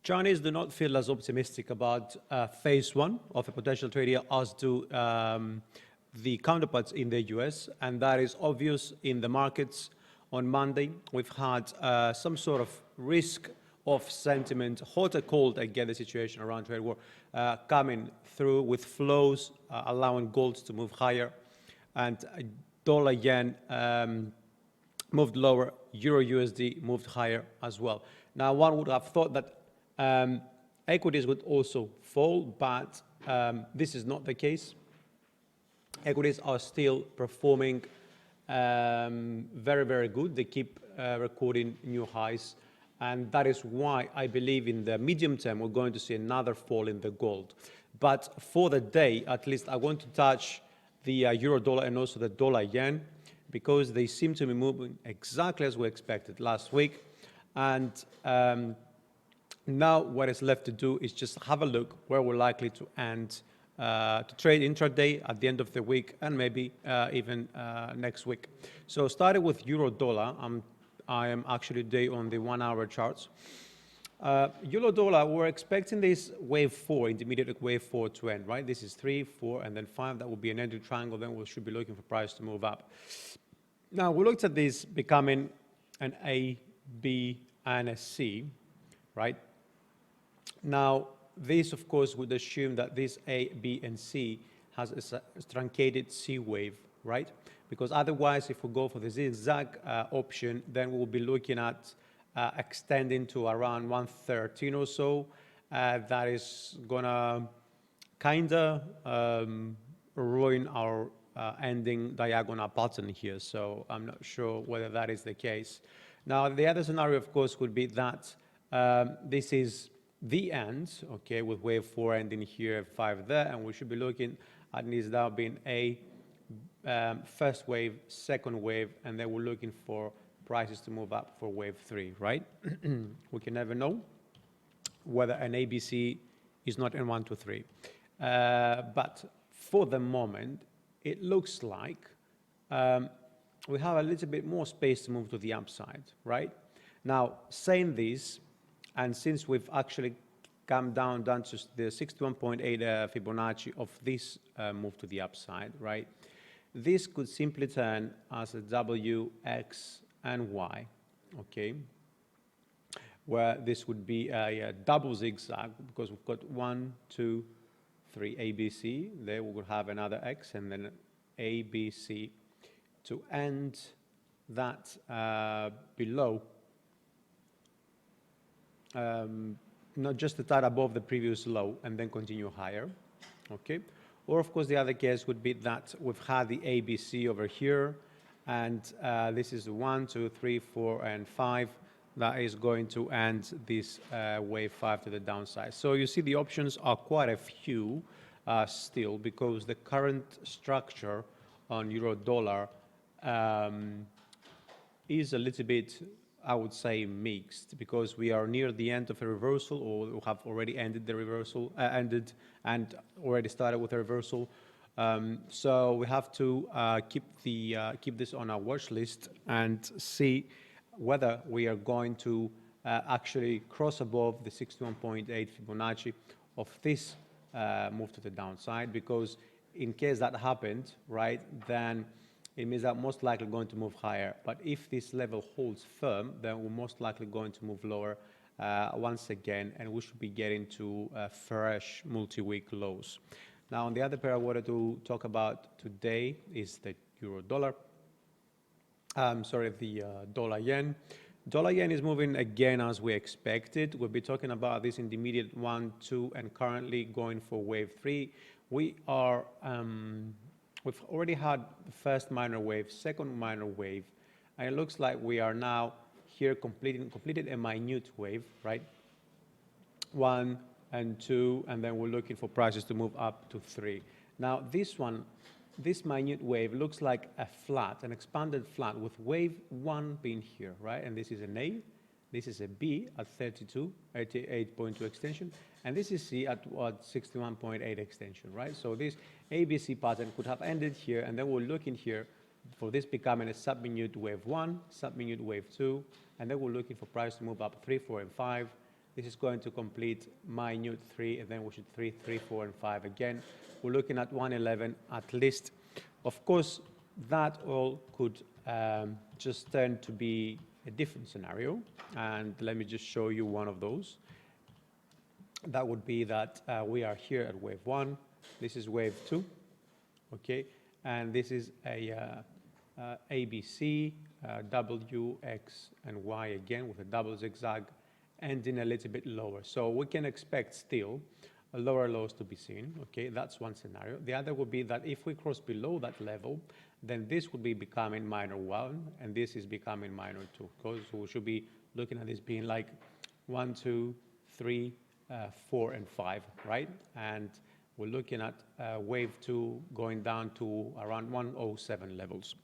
Chinese do not feel as optimistic about phase one of a potential trade deal as do the counterparts in the US, and that is obvious in the markets. On Monday, we've had some sort of risk of sentiment, hot or cold, again, the situation around trade war, coming through with flows allowing gold to move higher, and dollar yen moved lower, Euro USD moved higher as well. Now, one would have thought that equities would also fall, but this is not the case. Equities are still performing very, very good. They keep recording new highs, and that is why I believe in the medium term we're going to see another fall in the gold. But for the day, at least, I want to touch the euro dollar and also the dollar yen, because they seem to be moving exactly as we expected last week. And now what is left to do is just have a look where we're likely to end to trade intraday at the end of the week, and maybe even next week. So starting with euro dollar, I am actually today on the 1 hour charts. Euro dollar, we're expecting this wave 4, intermediate wave 4 to end, right? This is 3, 4, and then 5. That will be an ending triangle. Then we should be looking for price to move up. Now, we looked at this becoming an A, B, and a C, right? Now, this, of course, would assume that this A, B, and C has a truncated C wave, right? Because otherwise, if we go for the zigzag option, then we'll be looking at extending to around 113 or so. That is gonna kinda ruin our ending diagonal pattern here. So I'm not sure whether that is the case. Now, the other scenario, of course, would be that this is the end, okay, with wave 4 ending here, 5 there, and we should be looking at this now being a first wave, second wave, and then we're looking for prices to move up for wave 3, right? We can never know whether an ABC is not in 1, 2, 3. But for the moment, it looks like we have a little bit more space to move to the upside, right? Now, saying this, and since we've actually come down to the 61.8 Fibonacci of this move to the upside, right? This could simply turn as a W, X, and Y, okay? Where this would be a double zigzag, because we've got 1, 2, 3 ABC. There we will have another X, and then ABC to end that below. Not just a tad above the previous low and then continue higher, okay? Or, of course, the other case would be that we've had the ABC over here, and this is 1, 2, 3, 4, and 5. That is going to end this wave 5 to the downside. So you see the options are quite a few still, because the current structure on euro dollar is a little bit, I would say, mixed, because we are near the end of a reversal, or we have already ended the reversal, ended and already started with a reversal. So we have to keep this on our watch list and see whether we are going to actually cross above the 61.8 Fibonacci of this move to the downside, because in case that happened, right, then it means that most likely going to move higher. But if this level holds firm, then we're most likely going to move lower once again, and we should be getting to fresh multi-week lows. Now, on the other pair I wanted to talk about today is the euro dollar. The dollar yen. Dollar yen is moving again as we expected. We'll be talking about this intermediate 1, 2, and currently going for wave 3. We are we've already had the first minor wave, second minor wave, and it looks like we are now here completed a minute wave, right? 1 and 2, and then we're looking for prices to move up to 3. Now, this minute wave looks like a flat, an expanded flat, with wave 1 being here, right? And this is an A, this is a B at 88.2 extension, and this is C at 61.8 extension, right? So this ABC pattern could have ended here, and then we're looking here for this becoming a sub-minute wave 1, sub-minute wave 2, and then we're looking for price to move up 3, 4, and 5. This is going to complete minute 3, and then we should 3, 3, 4, and 5 again. We're looking at 111 at least. Of course, that all could just turn to be a different scenario, and let me just show you one of those. That would be that we are here at wave 1, this is wave 2, okay, and this is a ABC, W, X, and Y again with a double zigzag, ending a little bit lower. So we can expect still lower lows to be seen, okay, that's one scenario. The other would be that if we cross below that level, then this would be becoming minor 1, and this is becoming minor 2, because we should be looking at this being like 1, 2, 3, 4, and 5, right? And we're looking at wave 2 going down to around 107 levels.